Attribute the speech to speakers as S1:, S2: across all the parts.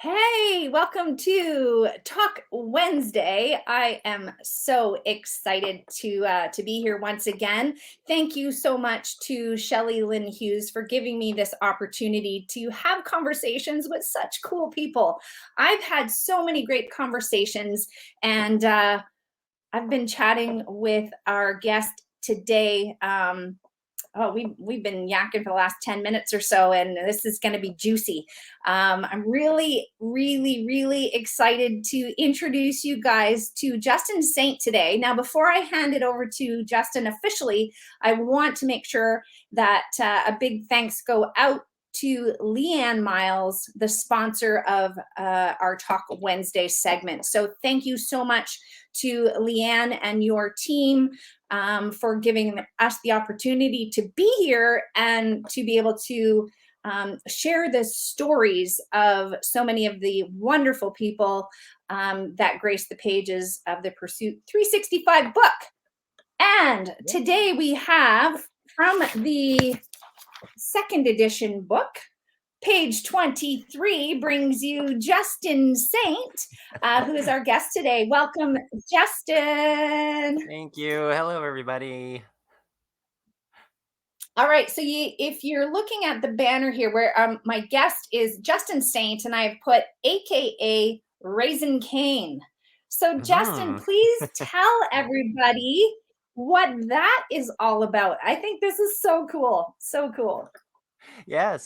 S1: Hey, welcome to Talk Wednesday. I am so excited to be here once again. Thank you so much to Shelley Lynn Hughes for giving me this opportunity to have conversations with such cool people. I've had so many great conversations, and I've been chatting with our guest today. We've been yakking for the last 10 minutes or so, and this is going to be juicy. I'm really, really, really excited to introduce you guys to Justin Saint today. Now, before I hand it over to Justin officially, I want to make sure that a big thanks go out to Leanne Miles, the sponsor of our Talk Wednesday segment. So thank you so much to Leanne and your team for giving us the opportunity to be here and to be able to share the stories of so many of the wonderful people that grace the pages of the Pursuit 365 book. And today we have from the second edition book, page 23 brings you Justin Saint, who is our guest today. Welcome, Justin.
S2: Thank you. Hello, everybody.
S1: All right, so if you're looking at the banner here, where my guest is Justin Saint, and I've put AKA Raisin Cain. So, Justin, please tell everybody what that is all about. I think this is so cool, so cool.
S2: Yeah,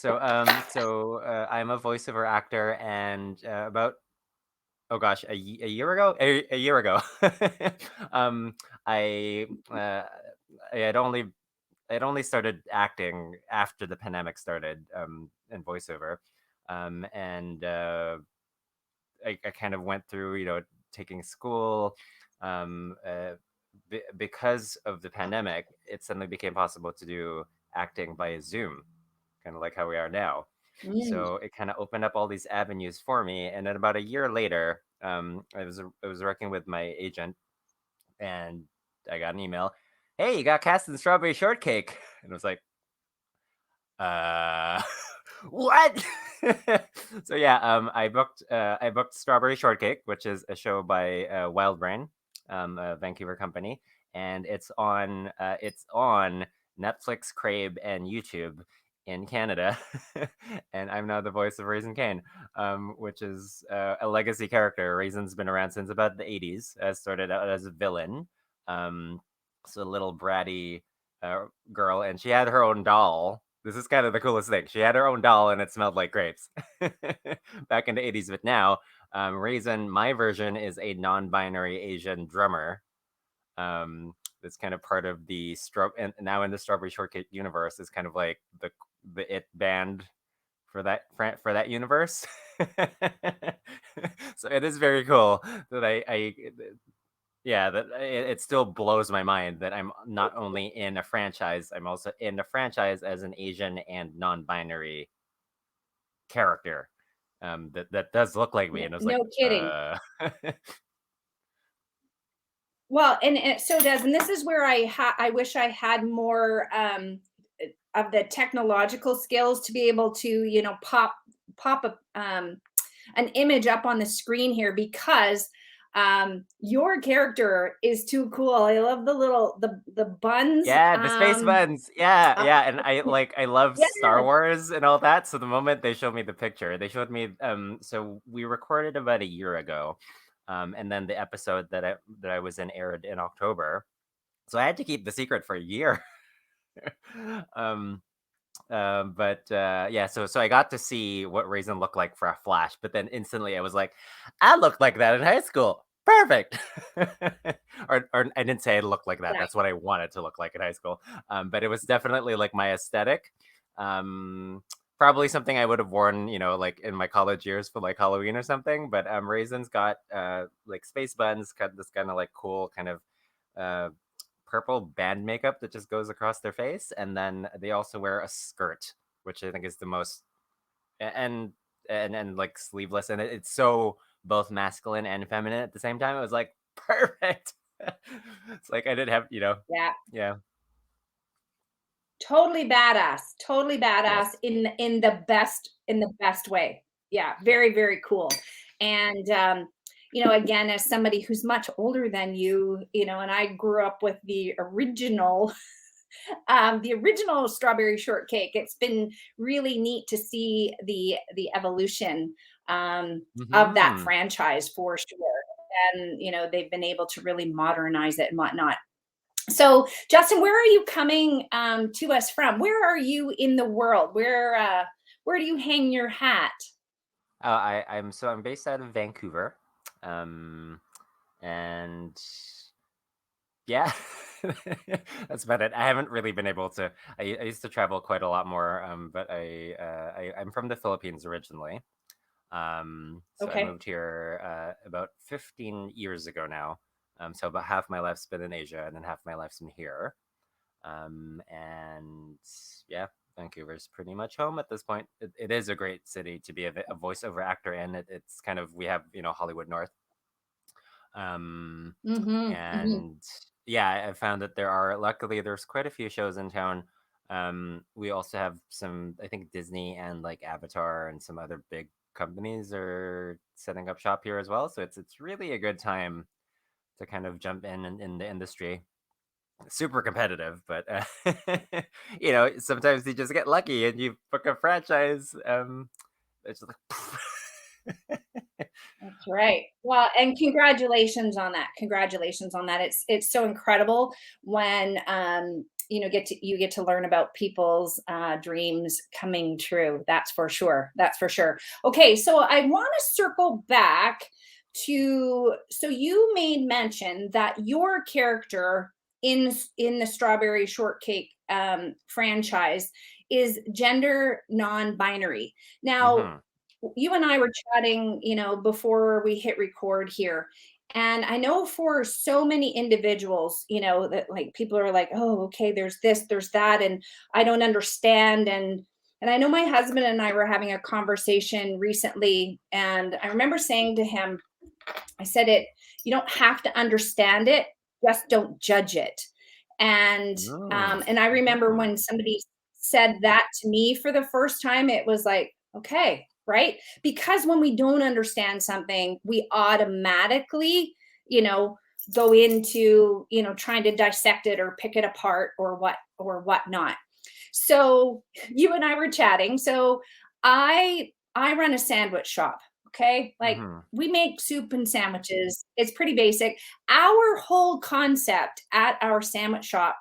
S2: I'm a voiceover actor, and about a year ago, a year ago, um, I I had only started acting after the pandemic started, in voiceover, and I kind of went through, taking school. Um, uh, because of the pandemic, it suddenly became possible to do acting via Zoom, kind of like how we are now.
S1: Mm.
S2: So it kind of opened up all these avenues for me. And then about a year later, I was working with my agent, and I got an email. Hey, you got cast in Strawberry Shortcake, and I was like, uh, what? So yeah, I booked Strawberry Shortcake, which is a show by Wild Brain, a Vancouver company, and it's on Netflix, Crave, and YouTube in Canada. And I'm now the voice of Raisin Cain, which is a legacy character. Raisin's been around since about the 80s. Started out as a villain, so a little bratty girl, and she had her own doll. This is kind of the coolest thing. She had her own doll, and it smelled like grapes back in the 80s. But now, Raisin, my version, is a non-binary Asian drummer. That's kind of part of and now in the Strawberry Shortcake universe is kind of like the it band for that universe. So it is very cool that I yeah, that it still blows my mind that I'm not only in a franchise, I'm also in a franchise as an Asian and non-binary character. That does look like me, and I was like,
S1: No kidding. Well, and it so does, and this is where I wish I had more of the technological skills to be able to, pop an image up on the screen here, because your character is too cool. I love the little the buns.
S2: Yeah, the space buns. Yeah,
S1: Uh,
S2: yeah, and I love
S1: yeah,
S2: Star Wars and all that. So the moment they showed me the picture, they showed me so we recorded about a year ago. And then the episode that I was in aired in October. So I had to keep the secret for a year. um yeah, so I got to see what Raisin looked like for a flash, but then instantly I was like, I looked like that in high school. Perfect. Or I didn't say I looked like that.
S1: yeah.
S2: That's what I wanted to look like in high school. But it was definitely like my aesthetic. Um, Probably something I would have worn, like in my college years for like Halloween or something. But Raisin's got like space buns, got this kind of like cool kind of uh purple band makeup that just goes across their face, and then they also wear a skirt, which I think is the most and and like sleeveless, and it's so both masculine and feminine at the same time. It was like perfect. It's like I didn't have,
S1: Yeah.
S2: yeah,
S1: Totally badass. Totally badass
S2: yes,
S1: in the best way. Yeah, very, very cool. And again, as somebody who's much older than you, and I grew up with the original Strawberry Shortcake. It's been really neat to see the evolution of that
S2: Hmm.
S1: franchise for sure. And they've been able to really modernize it and whatnot. So, Justin, where are you coming to us from? Where are you in the world? Where do you hang your hat?
S2: I'm based out of Vancouver, um, and yeah, that's about it. I haven't really been able to. I used to travel quite a lot more, but I'm from the Philippines originally. So I
S1: Okay.
S2: moved here about 15 years ago now. So about half my life's been in Asia, and then half my life's in here. And yeah, Vancouver's pretty much home at this point. It is a great city to be a voiceover actor in. It's kind of, we have Hollywood North, um,
S1: Mm-hmm, mm-hmm.
S2: and yeah, I found that luckily there's quite a few shows in town. We also have some, I think Disney and like Avatar and some other big companies are setting up shop here as well. So it's really a good time to kind of jump in the industry. Super competitive, but sometimes you just get lucky and you book a franchise. It's just like
S1: That's right. Well, and congratulations on that. Congratulations on that. It's so incredible when you get to learn about people's dreams coming true. That's for sure. That's for sure. Okay, so I want to circle back to, so you made mention that your character in the Strawberry Shortcake franchise is gender non-binary. Now,
S2: hmm.
S1: you and I were chatting, before we hit record here. And I know for so many individuals, that like people are like, oh, okay, there's this, there's that, and I don't understand. And I know my husband and I were having a conversation recently, and I remember saying to him, I said you don't have to understand it, just don't judge it. And
S2: Mm.
S1: and I remember
S2: Mhm.
S1: when somebody said that to me for the first time, it was like, okay, right? Because when we don't understand something, we automatically, you know, go into, trying to dissect it or pick it apart or whatnot. So you and I were chatting. So I run a sandwich shop. Okay. Like
S2: Mhm.
S1: we make soup and sandwiches. It's pretty basic. Our whole concept at our sandwich shop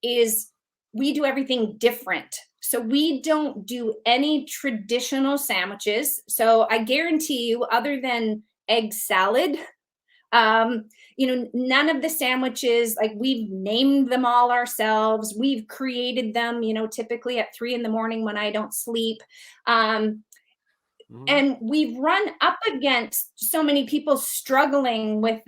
S1: is we do everything different. So we don't do any traditional sandwiches. So I guarantee you, other than egg salad, um, none of the sandwiches, like we've named them all ourselves. We've created them, typically at 3 in the morning when I don't sleep. Um,
S2: Mhm.
S1: and we've run up against so many people struggling with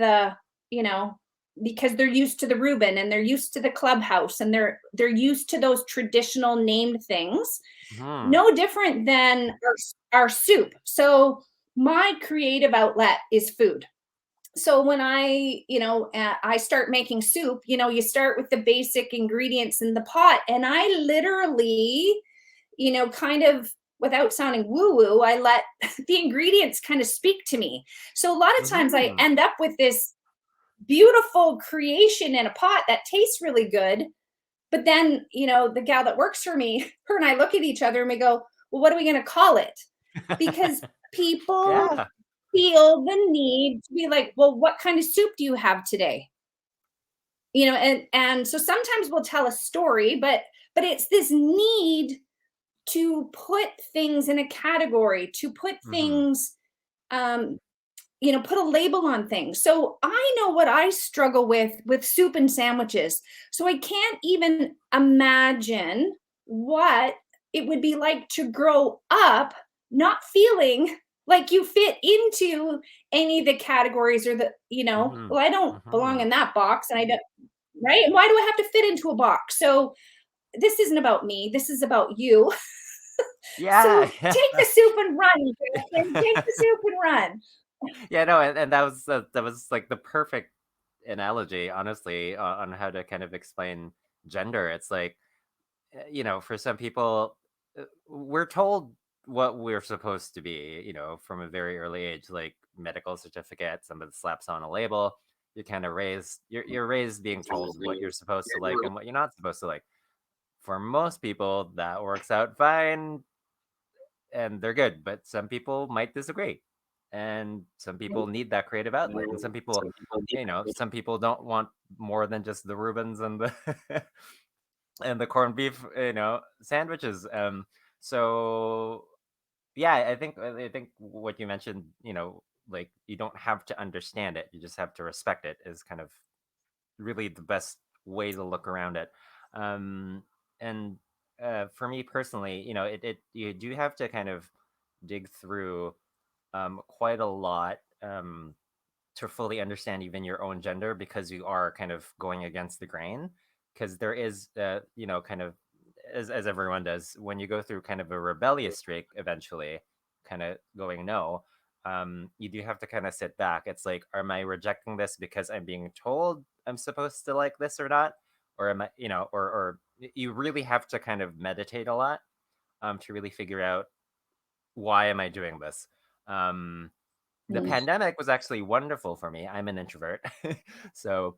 S1: you know because they're used to the Reuben and they're used to the clubhouse and they're used to those traditional named things,
S2: Mhm.
S1: no different than our soup. So my creative outlet is food. So when I start making soup, you start with the basic ingredients in the pot, and I literally, kind of, without sounding woo woo, I let the ingredients kind of speak to me. So a lot of times I
S2: Mhm.
S1: end up with this beautiful creation in a pot that tastes really good. But then, the gal that works for me, her and I look at each other and we go, well, what are we going to call it? Because people
S2: Yeah.
S1: feel the need to be like, well, what kind of soup do you have today? And so sometimes we'll tell a story, but it's this need to put things in a category, to put
S2: Mhm.
S1: things, um, put a label on things. So I know what I struggle with soup and sandwiches. So I can't even imagine what it would be like to grow up not feeling like you fit into any of the categories or
S2: Mhm.
S1: well, I don't belong
S2: Mhm.
S1: in that box and I don't, right? And why do I have to fit into a box? So this isn't about me. This is about you.
S2: Yeah.
S1: So take the soup and run, Justin.
S2: Yeah.
S1: Take the soup and run.
S2: Yeah, no, and that was like the perfect analogy, honestly, on how to kind of explain gender. It's like, for some people, we're told. what we're supposed to be, from a very early age, like medical certificate, somebody slaps on a label. You're kind of raised, you're raised being told what you're supposed to like and what you're not supposed to like. For most people, that works out fine and they're good, but some people might disagree. And some people need that creative outlet. And some people don't want more than just the Reubens and the and the corned beef, sandwiches. So yeah, I think what you mentioned, like you don't have to understand it, you just have to respect it, is kind of really the best way to look around it. And for me personally, you do have to kind of dig through quite a lot to fully understand even your own gender, because you are kind of going against the grain. Because there is, kind of, as everyone does, when you go through kind of a rebellious streak, eventually, kind of going no, you do have to kind of sit back. It's like, am I rejecting this because I'm being told I'm supposed to like this or not? Or am I, or you really have to kind of meditate a lot to really figure out, why am I doing this? The
S1: Mm.
S2: pandemic was actually wonderful for me. I'm an introvert. So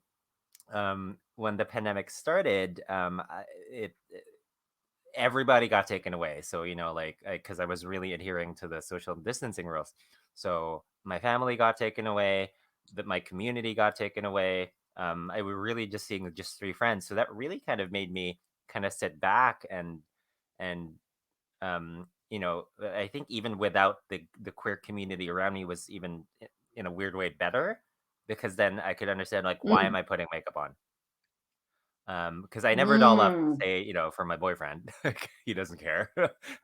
S2: when the pandemic started, everybody got taken away. So, like, because I was really adhering to the social distancing rules. So my family got taken away, that my community got taken away. I was really just seeing just three friends. So that really kind of made me kind of sit back and I think even without the queer community around me was even in a weird way better, because then I could understand, like, why am
S1: Mm.
S2: I putting makeup on? Because I never doll up,
S1: Mm.
S2: say, for my boyfriend. Like, he doesn't care.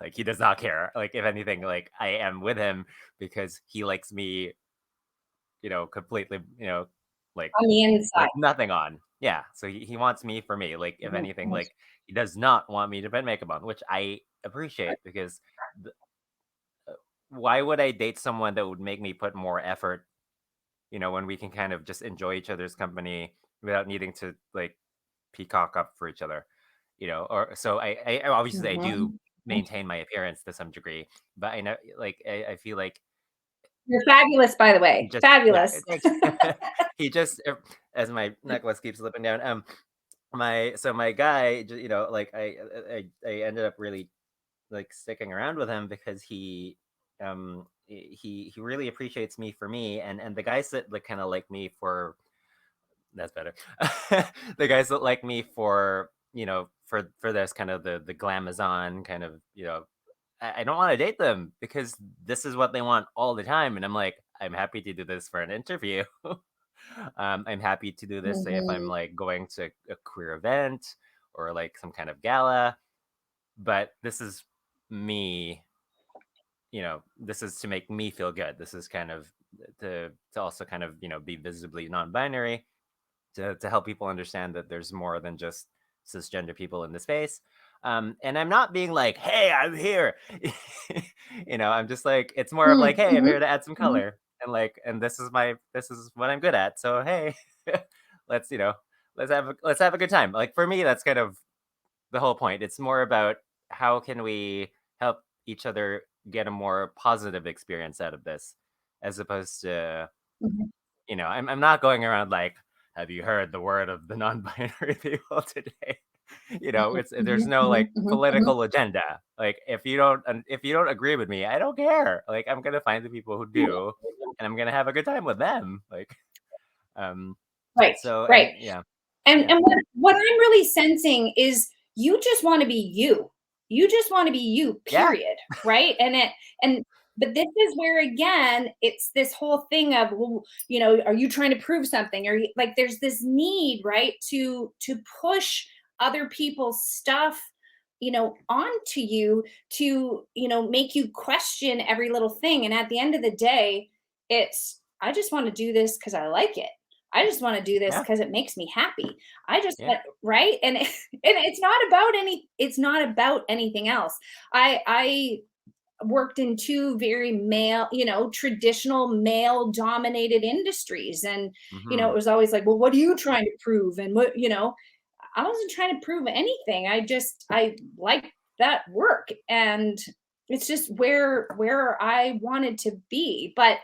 S2: Like, he does not care. Like, if anything, like, I am with him because he likes me, completely, like
S1: On the inside.
S2: with nothing on. Yeah. So he wants me for me. Like, if anything,
S1: Mhm.
S2: like, he does not want me to put makeup on, which I appreciate, because why would I date someone that would make me put more effort, when we can kind of just enjoy each other's company without needing to, like, peacock up for each other, or so I obviously I do
S1: Mhm.
S2: maintain my appearance to some degree, but I know, like, I feel like
S1: You're fabulous, by the
S2: he
S1: way.
S2: just, yeah,
S1: Fabulous.
S2: thanks. He just, as my necklace keeps slipping down, my guy, like, I ended up really, like, sticking around with him because he really appreciates me for me, and the guys that, like, kind of like me for, that's better. The guys that like me for, for this kind of the glamazon kind of, I don't want to date them because this is what they want all the time, and I'm like, I'm happy to do this for an interview. I'm happy to do this, say, if I'm,
S1: Mhm.
S2: like, going to a queer event or, like, some kind of gala, but this is me, this is to make me feel good. This is kind of to also kind of, be visibly non-binary, to help people understand that there's more than just cisgender people in the space. And I'm not being like, hey, I'm here. I'm just like, it's more of like,
S1: Mm.
S2: hey, I'm
S1: Mhm.
S2: here to add some
S1: Mhm.
S2: color. And, like, and this is what I'm good at. So hey, let's, let's have a good time. Like, for me, that's kind of the whole point. It's more about, how can we help each other get a more positive experience out of this, as opposed to,
S1: Mhm.
S2: I'm not going around like, have you heard the word of the non-binary people today? There's
S1: Mhm.
S2: no,
S1: Mhm.
S2: like,
S1: Mhm. Mhm.
S2: political agenda. Like, if you don't agree with me, I don't care. Like, I'm gonna find the people who do, and I'm gonna have a good time with them. Like, um,
S1: Right.
S2: so,
S1: Right.
S2: and yeah,
S1: And
S2: yeah,
S1: what I'm really sensing is you just want to be you. You just want to be you,
S2: yeah,
S1: period. Right. And but this is where again it's this whole thing of, well, are you trying to prove something? Or like there's this need, right, to push other people's stuff, onto you, to, make you question every little thing. And at the end of the day, it's, I just want to do this because I like it. I just want to do this
S2: yeah,
S1: because it makes me happy. I just
S2: yeah.
S1: want, right. And it's not about anything else. I worked in two very male, traditional male dominated industries. And, it
S2: Hmm.
S1: was always like, well, what are you trying to prove? And what, I wasn't trying to prove anything. I like that work. And it's just where I wanted to be, but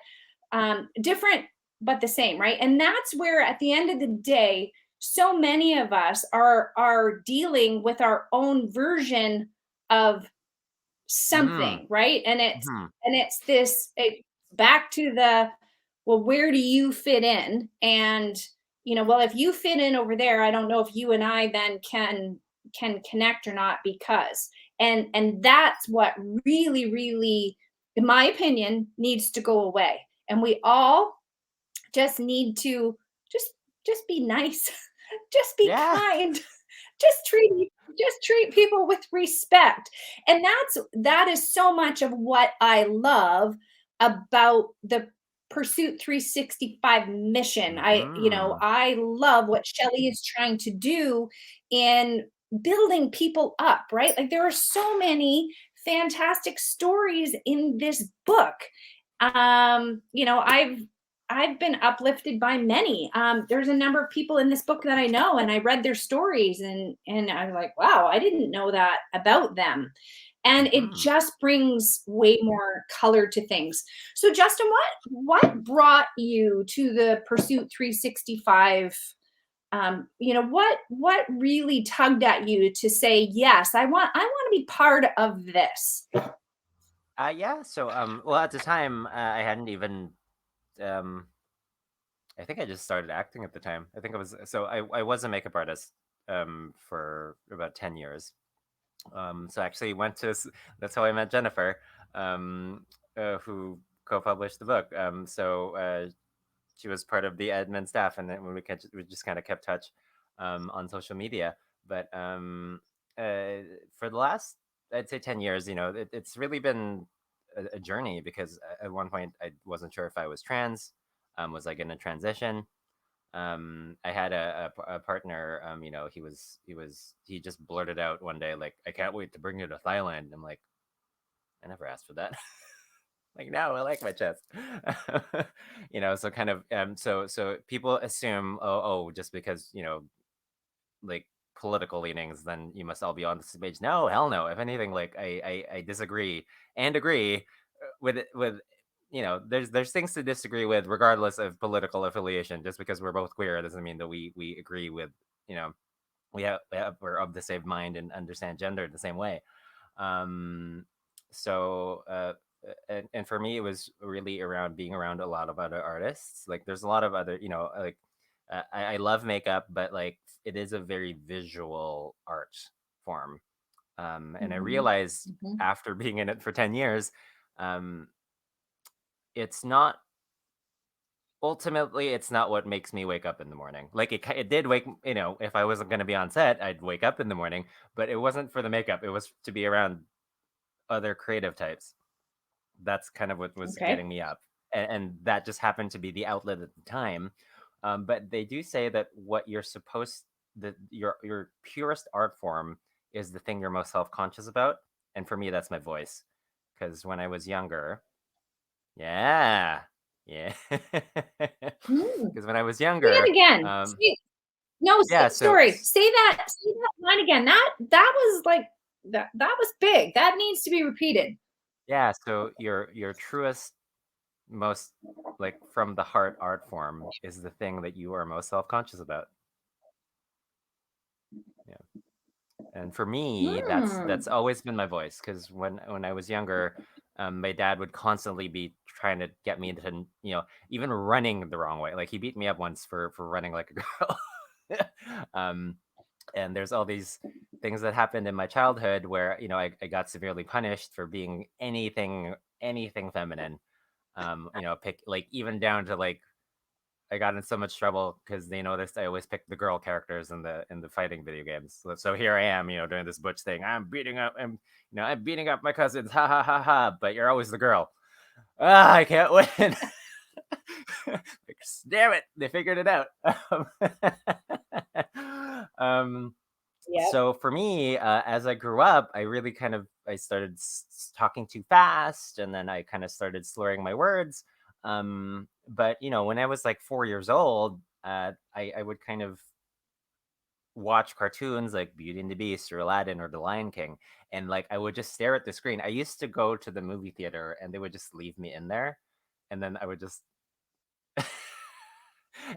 S1: different but the same, right? And that's where at the end of the day, so many of us are dealing with our own version of
S2: Mm,
S1: something, right?
S2: mhm.
S1: And it's this back to the, well, where do you fit in? And well, if you fit in over there, I don't know if you and I then can connect or not, because and that's what really, really, in my opinion, needs to go away. And we all just need to just just be nice. Just be
S2: Yeah.
S1: kind. Just treat people with respect. And that is so much of what I love about the Pursuit 365 mission.
S2: Mhm.
S1: I love what Shelley is trying to do in building people up, right? Like there are so many fantastic stories in this book. I've been uplifted by many. There's a number of people in this book that I know, and I read their stories, and I was like, wow, I didn't know that about them. And it
S2: Mhm.
S1: just brings way more color to things. So, Justin, what brought you to the Pursuit 365? What really tugged at you to say, yes, I want to be part of this.
S2: Yeah. So, well, at the time, I hadn't even, um, I think I just started acting at the time. I think I was a makeup artist, for about 10 years. So I actually that's how I met Jennifer, um, who co-published the book. She was part of the admin staff, and then we just kind of kept touch, on social media. But for the last, I'd say, 10 years, it's really been a journey, because at one point I wasn't sure if I was trans. Was I going to transition? I had a partner. He just blurted out one day, like, "I can't wait to bring you to Thailand." I'm like, I never asked for that. Like, no, I like my chest. So kind of, so people assume, oh, just because, like, political leanings, then you must all be on the same page. No, hell no. If anything, like, I disagree and agree, with it, with there's things to disagree with regardless of political affiliation. Just because we're both queer doesn't mean that we agree with, you know we're of the same mind and understand gender the same way. um so and for me, it was really around being around a lot of other artists. Like, there's a lot of other, like, I love makeup, but, like, it is a very visual art form. And I
S1: Mhm,
S2: realized,
S1: mhm.
S2: after being in it for 10 years, um it's not ultimately, it's not what makes me wake up in the morning. Like, it did wake, if I wasn't going to be on set, I'd wake up in the morning, but it wasn't for the makeup. It was to be around other creative types. That's kind of what was
S1: Okay.
S2: getting me up. And that just happened to be the outlet at the time. But they do say that what you're supposed that your purest art form is the thing you're most self-conscious about. And for me, that's my voice. Because when I was younger, yeah, yeah.
S1: Mm.
S2: Because when I was
S1: Say it
S2: younger,
S1: again.
S2: um,
S1: No,
S2: yeah,
S1: sorry. Say that line again. That was like that was big. That needs to be repeated.
S2: yeah, so your truest, most, like, from the heart art form is the thing that you are most self-conscious about. Yeah. And for me, that's
S1: Hmm.
S2: always been my voice. Because when I was younger, my dad would constantly be trying to get me into, even running the wrong way. Like, he beat me up once for running like a girl. um, and there's all these things that happened in my childhood where, I got severely punished for being anything feminine. Pick, like, even down to, like, I got in so much trouble because they noticed I always picked the girl characters in the fighting video games. So here I am, doing this butch thing. I'm beating up my cousins, ha ha ha ha. But you're always the girl. Ah, I can't win. Like, damn it, they figured it out. um,
S1: Yep.
S2: so for me, as I grew up, I started talking too fast, and then I kind of started slurring my words. But when I was like 4 years old, I would kind of watch cartoons like Beauty and the Beast or Aladdin or The Lion King, and like I would just stare at the screen. I used to go to the movie theater and they would just leave me in there, and then I would just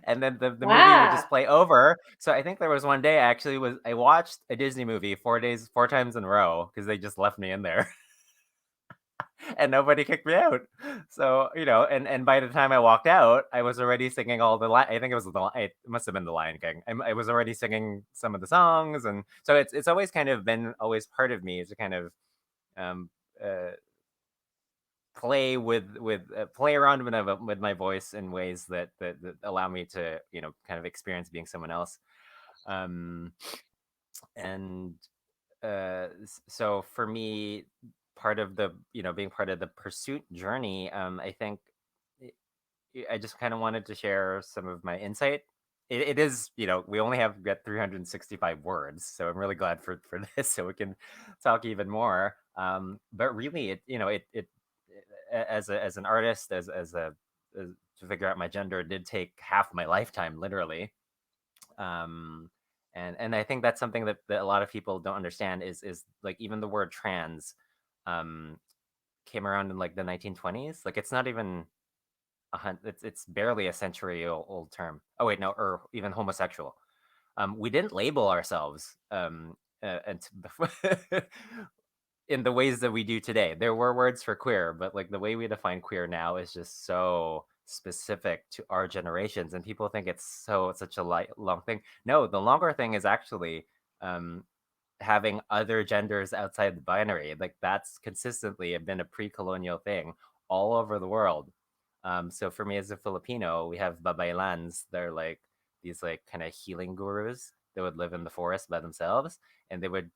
S2: and then the movie would
S1: Wow.
S2: just play over. So I think there was one day I watched a Disney movie 4 days, 4 times in a row because they just left me in there and nobody kicked me out. So and by the time I walked out, I was already singing all the. I think it was it must have been the Lion King. I was already singing some of the songs, and so it's always kind of been always part of me to kind of um, uh, play around with my voice in ways that allow me to kind of experience being someone else. Um, and so for me, part of the being part of the pursuit journey, I think I just kind of wanted to share some of my insight. It is, we only have got 365 words, so I'm really glad for this, so we can talk even more. But really, as an artist, as to figure out my gender did take half my lifetime, literally. Um, and I think that's something that a lot of people don't understand is like even the word trans, um, came around in like the 1920s. Like it's not even it's barely a century old term. Oh wait, no, or even homosexual. We didn't label ourselves and in the ways that we do today. There were words for queer, but like the way we define queer now is just so specific to our generations, and people think it's such a long thing. No, the longer thing is actually um, having other genders outside the binary. Like that's consistently been a pre-colonial thing all over the world. So for me as a Filipino, we have babaylans. They're like these like kind of healing gurus that would live in the forest by themselves, and they would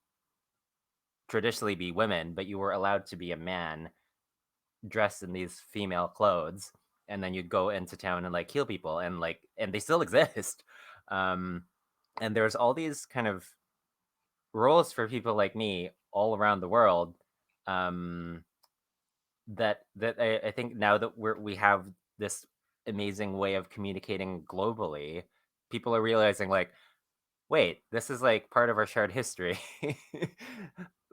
S2: traditionally be women, but you were allowed to be a man dressed in these female clothes, and then you'd go into town and like heal people, and they still exist. Um, and there's all these kind of roles for people like me all around the world. Um, that I think now that we have this amazing way of communicating globally, people are realizing like, wait, this is like part of our shared history.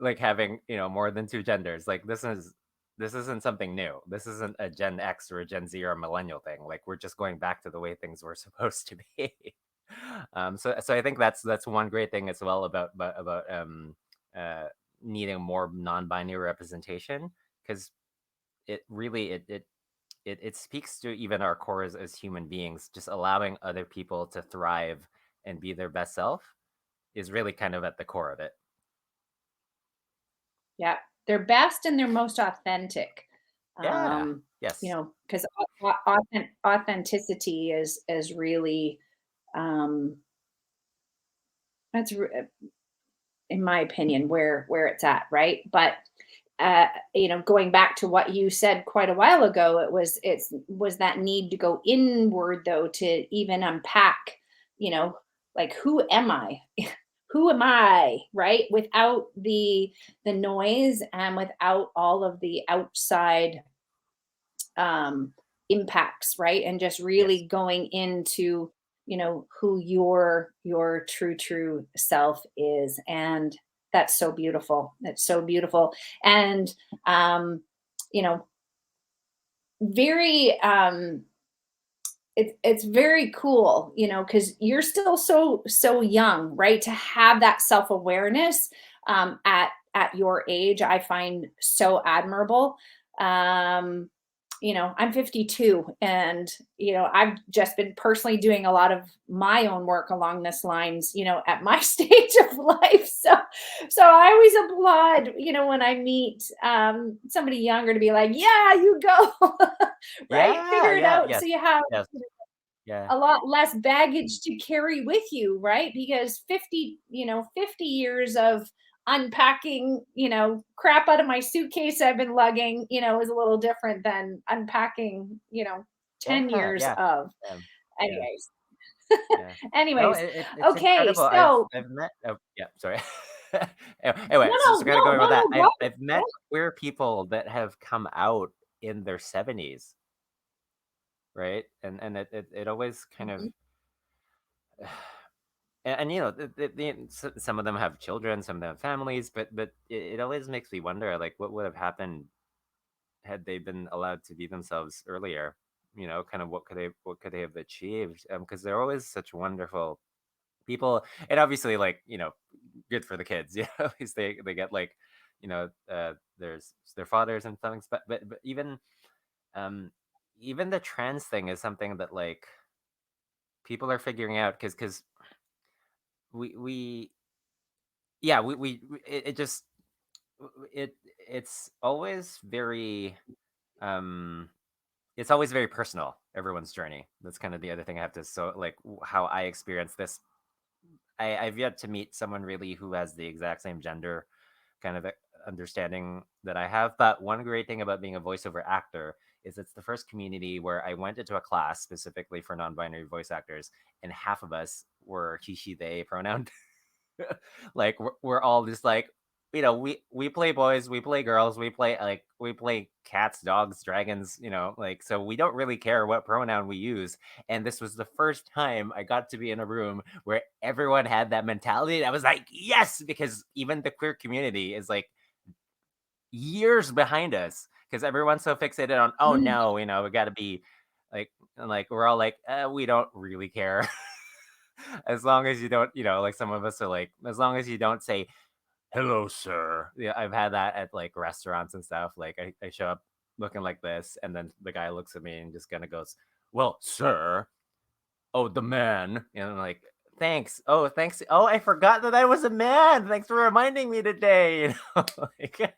S2: Like having, more than two genders. Like this isn't something new. This isn't a Gen X or a Gen Z or a millennial thing. Like we're just going back to the way things were supposed to be. So I think that's one great thing as well about uh, needing more non-binary representation, because it really it speaks to even our core as human beings. Just allowing other people to thrive and be their best self is really kind of at the core of it.
S1: Yeah, they're best and they're most authentic.
S2: Yeah.
S1: Um,
S2: Yes.
S1: because authenticity is really um, that's in my opinion where it's at, right? But going back to what you said quite a while ago, it was that need to go inward though to even unpack, you know, like who am I? Who am I, right? Without the noise and without all of the outside um impacts, right? And just
S2: Yes.
S1: really going into, who your true self is. And that's so beautiful. That's so beautiful. And um you know very it's very cool, because you're still so young, right? To have that self-awareness at your age, I find so admirable. um I'm 52, and I've just been personally doing a lot of my own work along this lines, at my stage of life. So I always applaud, when I meet somebody younger, to be like, yeah, you go. Right,
S2: Yeah.
S1: figure it
S2: Yeah.
S1: out
S2: Yes.
S1: so you have
S2: Yes. Yeah.
S1: a lot less baggage to carry with you, right? Because 50 years of unpacking, crap out of my suitcase I've been lugging, is a little different than unpacking, 10
S2: Yeah.
S1: years
S2: Yeah.
S1: of.
S2: Um, yeah.
S1: Anyways,
S2: Yeah. No,
S1: anyways,
S2: it's
S1: okay,
S2: incredible. I've
S1: so
S2: I've met. Oh, yeah. Sorry.
S1: no,
S2: Anyway, so
S1: no,
S2: kind of
S1: no,
S2: going
S1: no,
S2: with that,
S1: no,
S2: I've
S1: go.
S2: met queer people that have come out in their 70s, right? And it always kind of and you know, some of them have children, some of them have families, but it always makes me wonder, like, what would have happened had they been allowed to be themselves earlier? You know, kind of what could they have achieved? Because they're always such wonderful people, and obviously, like, you know, good for the kids. Yeah, at least they get, like, you know, there's their fathers and things, but um even the trans thing is something that, like, people are figuring out, because we yeah, it just it's always very um it's always very personal, everyone's journey. That's kind of the other thing I have to, so, like, how I experience this. I've yet to meet someone really who has the exact same gender kind of understanding that I have. But one great thing about being a voiceover actor is it's the first community where I went into a class specifically for non-binary voice actors, and half of us were he, she, they pronoun. Like, we're all just like, you know, we play boys, we play girls, we play cats, dogs, dragons, you know, like, so we don't really care what pronoun we use. And this was the first time I got to be in a room where everyone had that mentality, and I was like, yes, because even the queer community is like years behind us, because everyone's so fixated on, oh
S1: Mm.
S2: no, you know, we got to be like, and like, we're all like, we don't really care. As long as you don't, you know, like, some of us are like, as long as you don't say hello, sir. Yeah, I've had that at, like, restaurants and stuff. Like, I show up looking like this, and then the guy looks at me and just kind of goes, well, sir. Oh, the man. And I'm like, thanks. Oh, thanks. Oh, I forgot that I was a man. Thanks for reminding me today. You know, like,
S1: Yeah.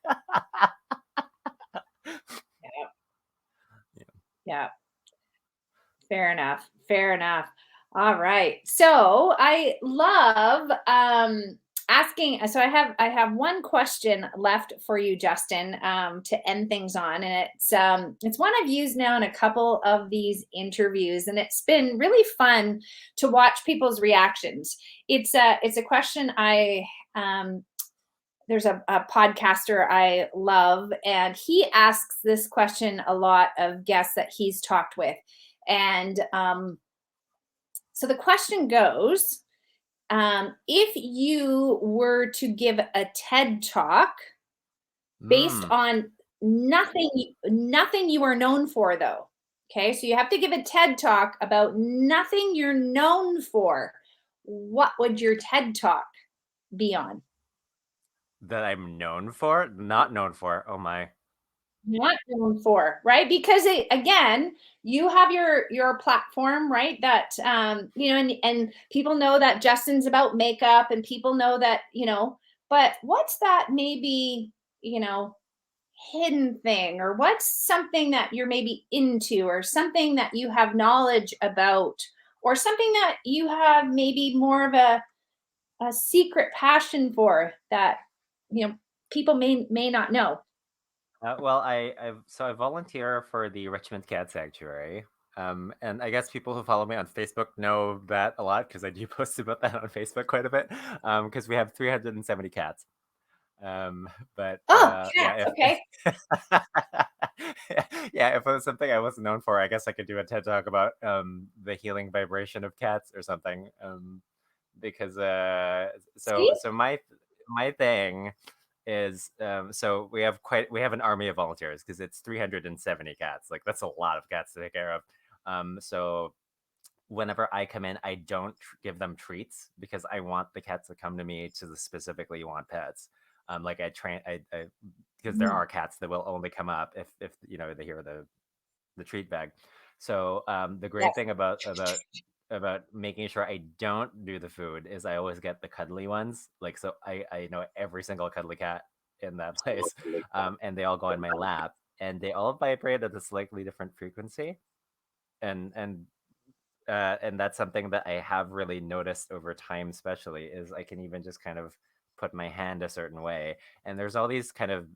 S2: yeah.
S1: Yeah. Fair enough. Fair enough. All right. So I love asking. So I have one question left for you, Justin, to end things on, and it's one I've used now in a couple of these interviews, and it's been really fun to watch people's reactions. It's a question I there's a podcaster I love, and he asks this question a lot of guests that he's talked with. And so the question goes, if you were to give a TED talk based
S2: Mm,
S1: on nothing you are known for, though. Okay, so you have to give a TED talk about nothing you're known for. What would your TED talk be on?
S2: that I'm known for, not known for. Oh my.
S1: Not known for, right? Because again, you have your platform, right? That and people know that Justin's about makeup, and people know that, but what's that maybe, hidden thing, or what's something that you're maybe into, or something that you have knowledge about, or something that you have maybe more of a secret passion for that, you know, people may not know.
S2: Well, I volunteer for the Richmond Cat Sanctuary. And I guess people who follow me on Facebook know that a lot, because I do post about that on Facebook quite a bit. Because we have 370 cats. Um, but
S1: Oh,
S2: yeah,
S1: cats. Okay.
S2: yeah, if it was something I wasn't known for, I guess I could do a TED talk about the healing vibration of cats or something. Because
S1: See?
S2: so my thing is, so we have an army of volunteers, because it's 370 cats. Like, that's a lot of cats to take care of. So whenever I come in, I don't give them treats, because I want the cats to come to me to specifically want pets. Like, I because there
S1: Mhm.
S2: are cats that will only come up if you know, they hear the treat bag. So the great
S1: Yes.
S2: thing about making sure I don't do the food is I always get the cuddly ones. Like, so I know every single cuddly cat in that place, and they all go in my lap, and they all vibrate at a slightly different frequency, and and that's something that I have really noticed over time. Especially, is I can even just kind of put my hand a certain way, and there's all these kind of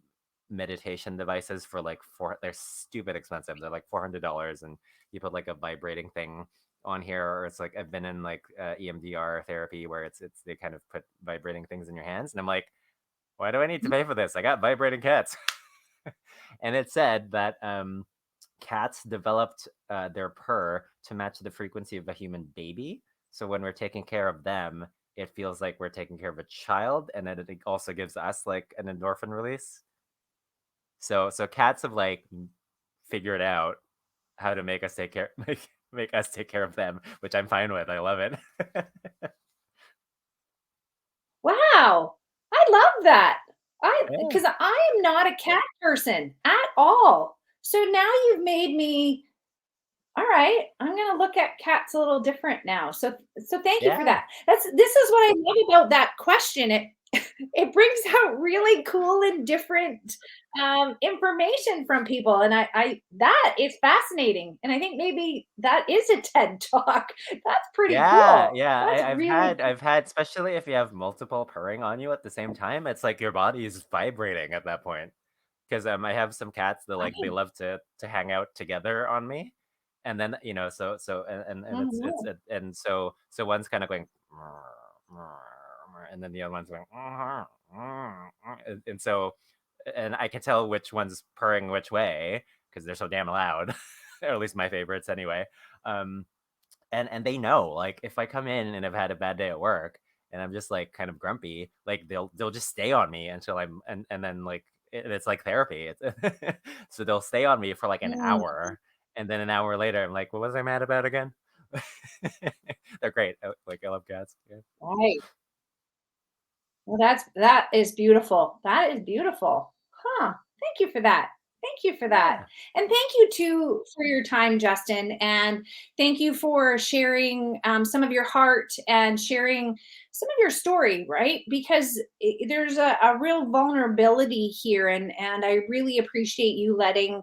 S2: meditation devices for like they're stupid expensive. They're like $400, and you put like a vibrating thing on here, or it's like, I've been in like EMDR therapy, where it's they kind of put vibrating things in your hands, and I'm like, why do I need to pay for this? I got vibrating cats. And it said that cats developed their purr to match the frequency of a human baby. So when we're taking care of them, it feels like we're taking care of a child, and then it also gives us like an endorphin release. So cats have like figured out how to make us take care make us take care of them, which I'm fine with. I love it.
S1: Wow. I love that.
S2: Yeah.
S1: Because I am not a cat person at all. So now you've made me, all right, I'm gonna look at cats a little different now. So thank you for
S2: Yeah.
S1: that. This is what I love about that question. It brings out really cool and different information from people, and I that is fascinating. And I think maybe that is a TED talk. That's pretty
S2: Yeah,
S1: cool.
S2: yeah.
S1: That's
S2: I've
S1: really
S2: had I've had especially if you have multiple purring on you at the same time, it's like your body is vibrating at that point. Because I have some cats that like they
S1: right.
S2: love to hang out together on me, and then and it's
S1: Mhm.
S2: and so one's kind of going, and then the other one's going, and so and I can tell which one's purring which way because they're so damn loud, or at least my favorites anyway. Um, and they know like if I come in and I've had a bad day at work and I'm just like kind of grumpy, like they'll just stay on me until I'm and then like it's like therapy. It's so they'll stay on me for like an
S1: Mm,
S2: hour, and then an hour later I'm like, what was I mad about again? They're great. Like I love cats. Yeah.
S1: right. Well, that is beautiful. That is beautiful. Huh. Thank you for that. Thank you for that.
S2: Yeah.
S1: And thank you too for your time, Justin. And thank you for sharing some of your heart and sharing some of your story, right? Because there's a real vulnerability here. And I really appreciate you letting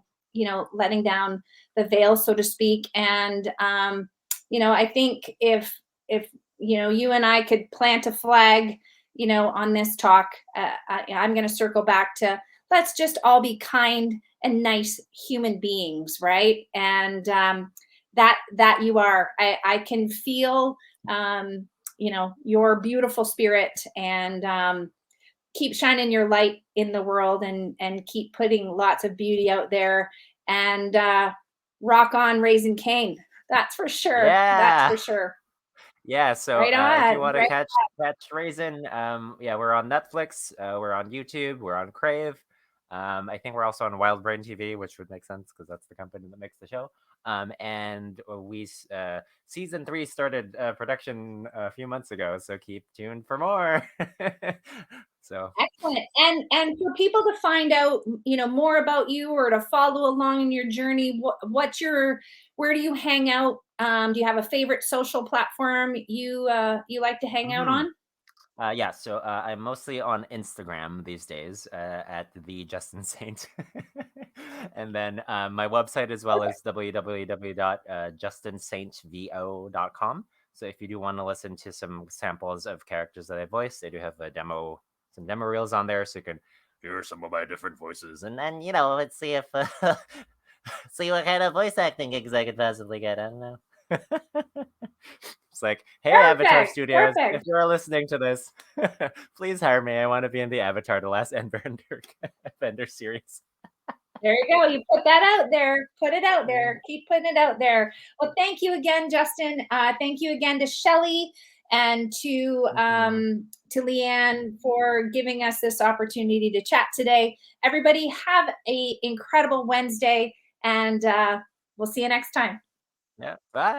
S1: down the veil, so to speak. And, I think if, you and I could plant a flag on this talk, I'm going to circle back to let's just all be kind and nice human beings, right? And that you are. I can feel, your beautiful spirit, and keep shining your light in the world, and keep putting lots of beauty out there, and rock on, Raisin Cain. That's for sure. That's
S2: Yeah.
S1: for sure.
S2: Yeah, so
S1: Right
S2: if you
S1: on.
S2: want to
S1: Right.
S2: catch Raisin, yeah, we're on Netflix, we're on YouTube, we're on Crave. I think we're also on Wild Brain TV, which would make sense because that's the company that makes the show. And season 3 started production a few months ago, so keep tuned for more. So
S1: Excellent. And for people to find out, more about you, or to follow along in your journey, where do you hang out? Do you have a favorite social platform you like to hang out
S2: mhm.
S1: on?
S2: Yeah, so I'm mostly on Instagram these days at the Justin Saint, and then my website as well
S1: Perfect.
S2: is www.justinsaintvo.com. So if you do want to listen to some samples of characters that I voiced, I do have some demo reels on there, so you can hear some of my different voices, and then let's see if see what kind of voice acting gigs I could possibly get. I don't know. It's like, hey, Avatar
S1: Perfect.
S2: Studios, if
S1: Perfect.
S2: you're listening to this, please hire me. I want to be in the Avatar: The Last Airbender series.
S1: There you go. You put that out there. Put it out
S2: Yeah.
S1: there. Keep putting it out there. Well, thank you again, Justin. Thank you again to Shelly, and
S2: Mhm.
S1: to Leanne, for giving us this opportunity to chat today. Everybody, have a incredible Wednesday, and we'll see you next time.
S2: Yeah. Bye.